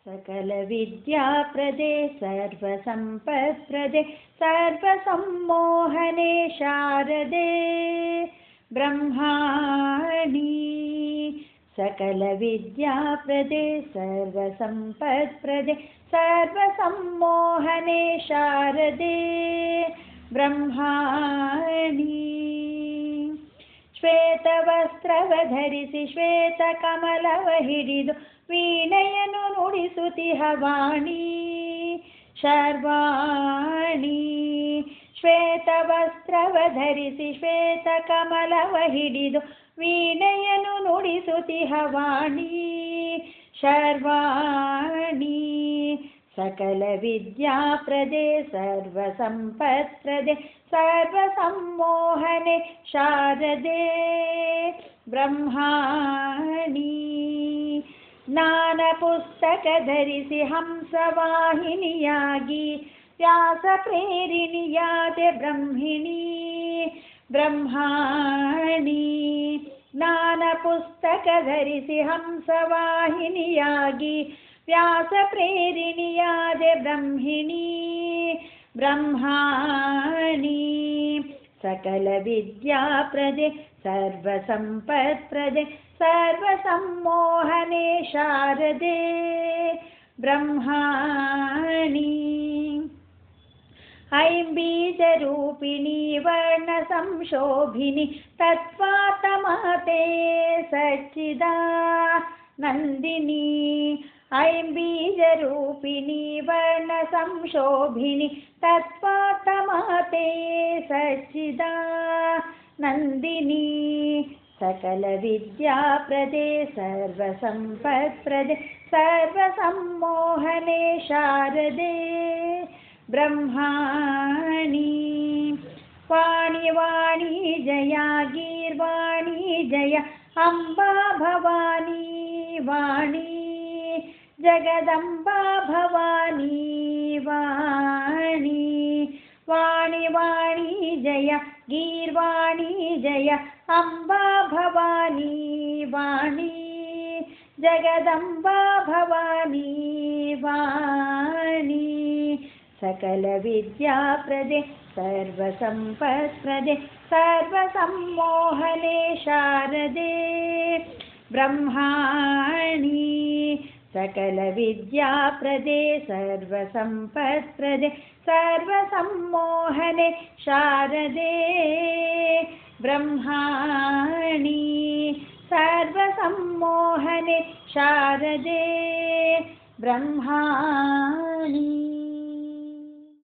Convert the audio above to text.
सकलविद्याप्रदे सर्वसम्पत्प्रदे सर्वसम्मोहने शारदे ब्रह्माणि। सकलविद्याप्रदे सर्वसम्पत्प्रदे सर्वसम्मोहने शारदे ब्रह्माणि। ಶ್ವೇತವಸ್ತ್ರವಧರಿಸಿ ಶ್ವೇತಕಮಲವ ಹಿಡಿದು ವೀಣೆಯನ್ನು ನುಡಿಸುತ್ತಿಹ ವಾಣಿ ಶರ್ವಾಣಿ. ಶ್ವೇತವಸ್ತ್ರವಧರಿಸಿ ಶ್ವೇತಕಮಲವ ಹಿಡಿದು ವೀಣೆಯನ್ನು ನುಡಿಸುತ್ತಿಹ ವಾಣಿ ಶರ್ವಾಣಿ. सकलविद्याप्रदे सर्वसम्पत्प्रदे सर्वसम्मोहने शारदे ब्रह्माणि। ज्ञानपुस्तकधरिಸಿ हंसवाहिनियाಗಿ व्यासप्रेरिणियाದೆ ब्रह्मिणी ब्रह्माणि। ज्ञानपुस्तकधरिಸಿ हंसवाहिनियाಗಿ व्यासप्रेरिणियाದೆ ब्रह्मिणी ब्रह्माणि। सकलविद्याप्रदे सर्वसम्पत्प्रदे सर्वसम्मोहने शारदे ब्रह्माणि। ऐम्बीजरूपिणी वर्णसंशोभिनि तत्त्वात्मते सच्चिदानन्दिनी। ऐम्बीजरूपिणी वर्णसंशोभिनि तत्त्वात्मते सच्चिदानन्दिनी। सकलविद्याप्रदे सर्वसम्पत्प्रदे सर्वसम्मोहने शारदे ब्रह्माणि। वाणी वाणी जया गीर्वाणी जय अम्बा भवानी वाणी जगदम्बा भवानी वाणी। वाणी वाणी जय गीर्वाणी जय अम्बा भवानी वाणी जगदम्बा भवानी वाणी। सकलविद्याप्रदे सर्वसम्पत्प्रदे सर्वसम्मोहने शारदे ब्रह्माणि। सकलविद्याप्रदे सर्वसम्पत्प्रदे सर्वसम्मोहने शारदे ब्रह्माणि। सर्वसम्मोहने शारदे ब्रह्माणि।